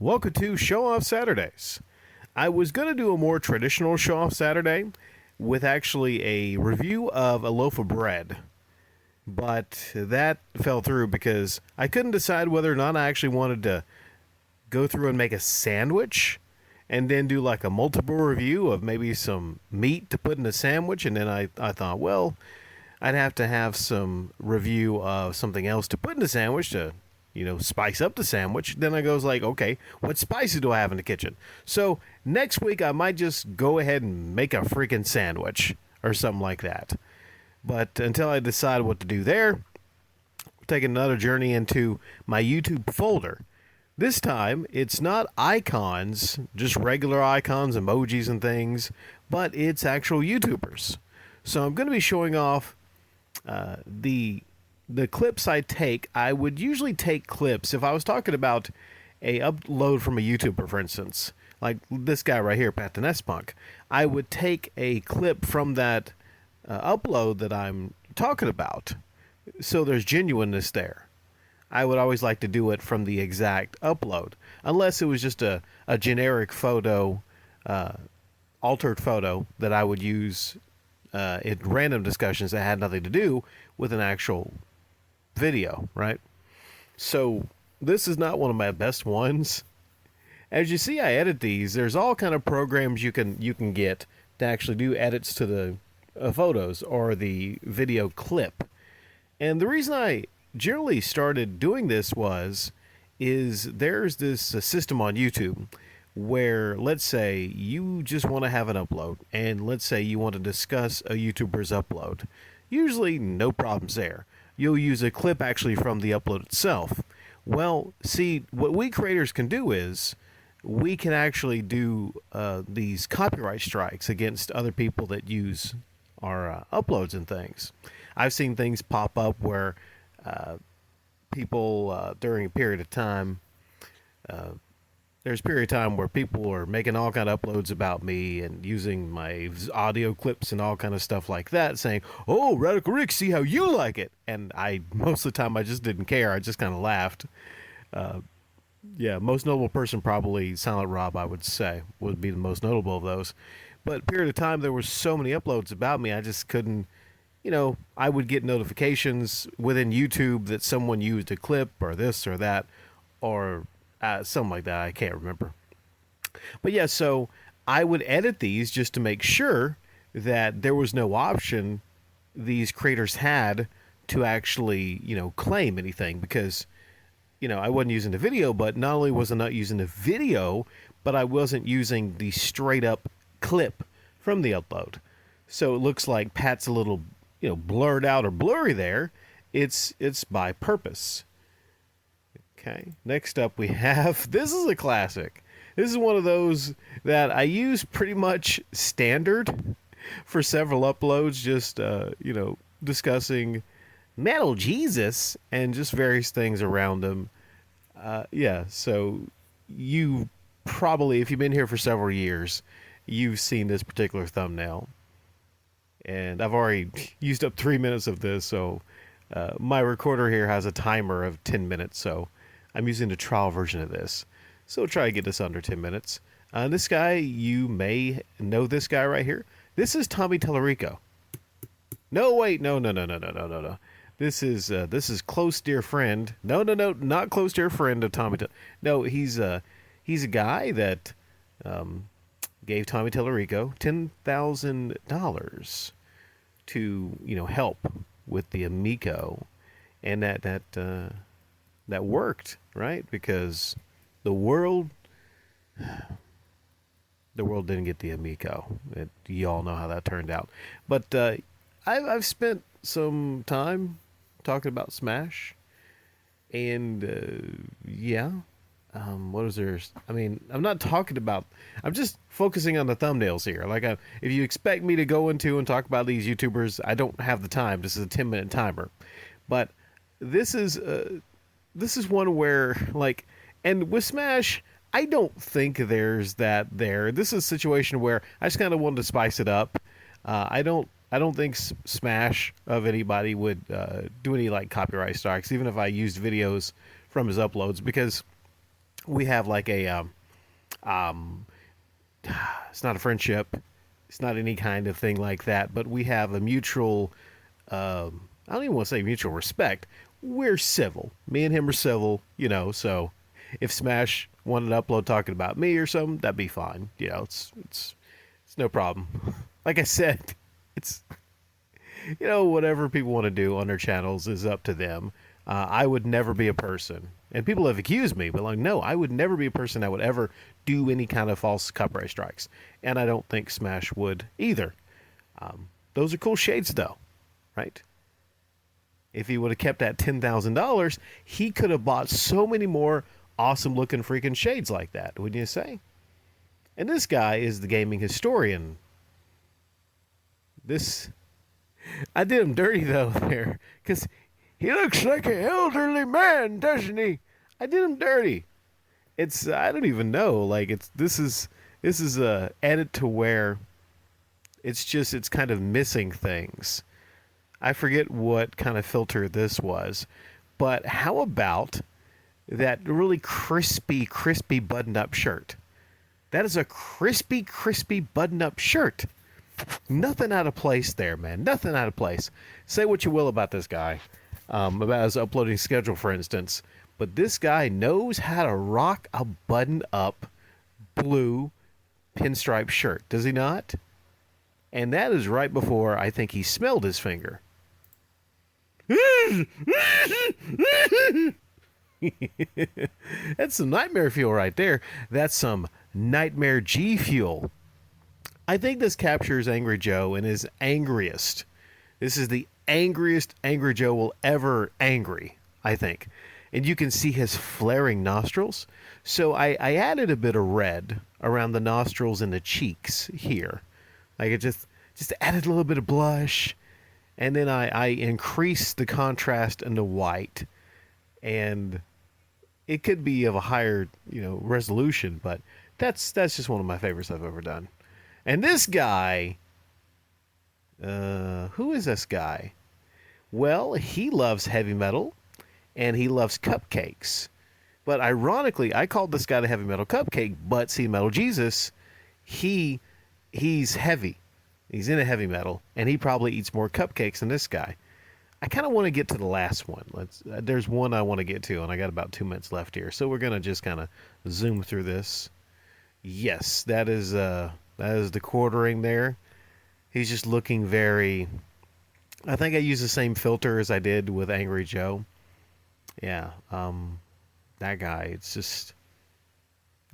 Welcome to Show Off Saturdays. I was going to do a more traditional Show Off Saturday with actually a review of a loaf of bread, but that fell through because I couldn't decide whether or not I actually wanted to go through and make a sandwich and then do like a multiple review of maybe some meat to put in a sandwich. And then I thought, well, I'd have to have some review of something else to put in the sandwich to, spice up the sandwich. Then I goes like, okay, what spices do I have in the kitchen? So next week I might just go ahead and make a freaking sandwich or something like that. But until I decide what to do there, take another journey into my YouTube folder. This time, it's not icons, just regular icons, emojis and things, but it's actual YouTubers. So I'm going to be showing off the clips I take. I would usually take clips if I was talking about a upload from a YouTuber, for instance, like this guy right here, Pat the Nest Punk. I would take a clip from that upload that I'm talking about, so there's genuineness there. I would always like to do it from the exact upload, unless it was just a generic photo, altered photo that I would use in random discussions that had nothing to do with an actual video, right? So this is not one of my best ones. As you see, I edit these. There's all kind of programs you can get to actually do edits to the photos or the video clip. And the reason I generally started doing this is there's this system on YouTube where, let's say you just want to have an upload, and let's say you want to discuss a YouTuber's upload. Usually no problems there. You'll use a clip actually from the upload itself. Well, see, what we creators can do is we can actually do these copyright strikes against other people that use our uploads and things. I've seen things pop up where people during a period of time, there's a period of time where people are making all kind of uploads about me and using my audio clips and all kind of stuff like that, saying, "Oh, Radical Rick, see how you like it." And most of the time I just didn't care. I just kind of laughed. Yeah, most notable person probably Silent Rob, I would say, would be the most notable of those. But period of time there were so many uploads about me, I just couldn't. I would get notifications within YouTube that someone used a clip or this or that or something like that. I can't remember. But yeah, so I would edit these just to make sure that there was no option these creators had to actually, claim anything because, I wasn't using the video, but not only was I not using the video, but I wasn't using the straight up clip from the upload. So it looks like Pat's a little blurred out or blurry there. It's by purpose. Okay, next up we have, this is a classic. This is one of those that I use pretty much standard for several uploads, just, discussing Metal Jesus and just various things around him. Yeah, so you probably, if you've been here for several years, you've seen this particular thumbnail. And I've already used up 3 minutes of this, so my recorder here has a timer of 10 minutes, so I'm using the trial version of this. So try to get this under 10 minutes. This guy, you may know this guy right here. This is Tommy Tallarico. No, wait, no. This is close dear friend. No, not close dear friend of Tommy. No, he's a guy that gave Tommy Tallarico $10,000 to help with the Amico, and that worked, right? Because the world didn't get the Amico. You all know how that turned out. But I've spent some time talking about Smash, and yeah. What is there? I mean, I'm not talking about. I'm just focusing on the thumbnails here. Like, if you expect me to go into and talk about these YouTubers, I don't have the time. This is a 10-minute timer, but this is one where, like, and with Smash, I don't think there's that there. This is a situation where I just kind of wanted to spice it up. I don't think Smash of anybody would do any like copyright strikes, even if I used videos from his uploads, because We have like a um, it's not a friendship, it's not any kind of thing like that, but we have a mutual I don't even want to say mutual respect. We're civil. Me and him are civil, so if Smash wanted to upload talking about me or something, that'd be fine. It's no problem. Like I said, it's whatever people want to do on their channels is up to them. I would never be a person, and people have accused me, but like, no, I would never be a person that would ever do any kind of false copyright strikes, and I don't think Smash would either. Those are cool shades, though, right? If he would have kept that $10,000, he could have bought so many more awesome looking freaking shades like that, wouldn't you say? And this guy is the gaming historian. This I did him dirty though there, because he looks like an elderly man, doesn't he? I did him dirty. It's I don't even know. Like this is added to where it's kind of missing things. I forget what kind of filter this was, but how about that really crispy button up shirt? That is a crispy button up shirt. Nothing out of place there, man. Nothing out of place. Say what you will about this guy, about his uploading schedule, for instance, but this guy knows how to rock a button up blue pinstripe shirt, does he not? And that is right before I think he smelled his finger. That's some nightmare fuel right there. That's some nightmare G fuel. I think this captures Angry Joe in his angriest. This is the angriest Angry Joe will ever angry, I think. And you can see his flaring nostrils. So I added a bit of red around the nostrils and the cheeks here. Like it just added a little bit of blush. And then I increased the contrast into white. And it could be of a higher, resolution, but that's just one of my favorites I've ever done. And this guy, who is this guy? Well, he loves heavy metal and he loves cupcakes. But ironically, I called this guy the heavy metal cupcake, but see, Metal Jesus, he's heavy. He's into heavy metal, and he probably eats more cupcakes than this guy. I kind of want to get to the last one. There's one I want to get to, and I got about 2 minutes left here, so we're gonna just kind of zoom through this. Yes, that is the quartering there. He's just looking very. I think I used the same filter as I did with Angry Joe. Yeah, that guy. It's just.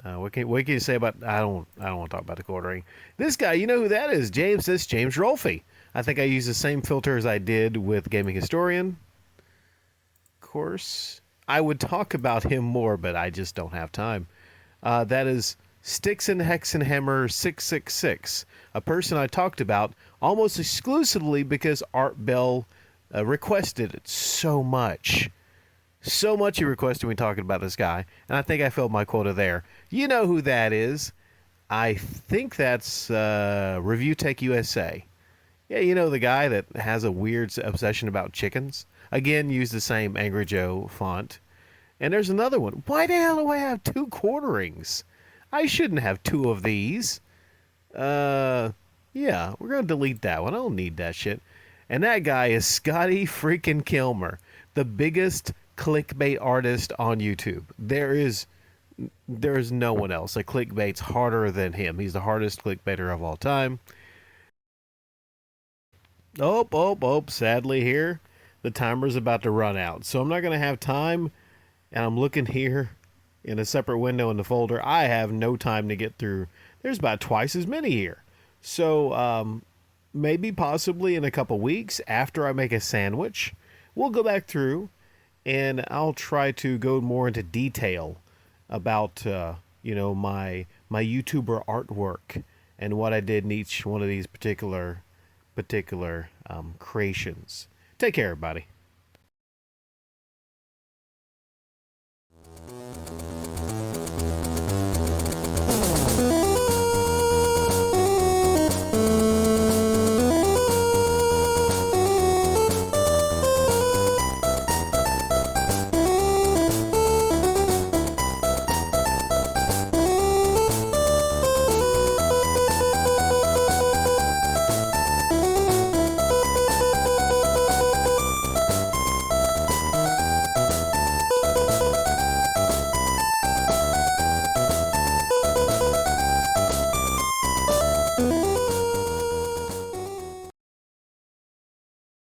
What can you say about? I don't want to talk about the quartering. This guy, you know who that is? James. This James Rolfe. I think I used the same filter as I did with Gaming Historian. Of course, I would talk about him more, but I just don't have time. That is Sticks and Hexenhammer 666, a person I talked about almost exclusively because Art Bell requested it so much. So much he requested me talking about this guy, and I think I filled my quota there. You know who that is. I think that's Review Tech USA. Yeah, you know the guy that has a weird obsession about chickens? Again, use the same Angry Joe font. And there's another one. Why the hell do I have two quarterings? I shouldn't have two of these. Yeah, we're going to delete that one. I don't need that shit. And that guy is Scotty freaking Kilmer, the biggest clickbait artist on YouTube. There is no one else. Like, clickbait's harder than him. He's the hardest clickbaiter of all time. Oh, sadly here, the timer's about to run out. So I'm not going to have time, and I'm looking here in a separate window in the folder. I have no time to get through. There's about twice as many here. So maybe possibly in a couple weeks after I make a sandwich, we'll go back through, and I'll try to go more into detail about my YouTuber artwork and what I did in each one of these particular creations. Take care, everybody.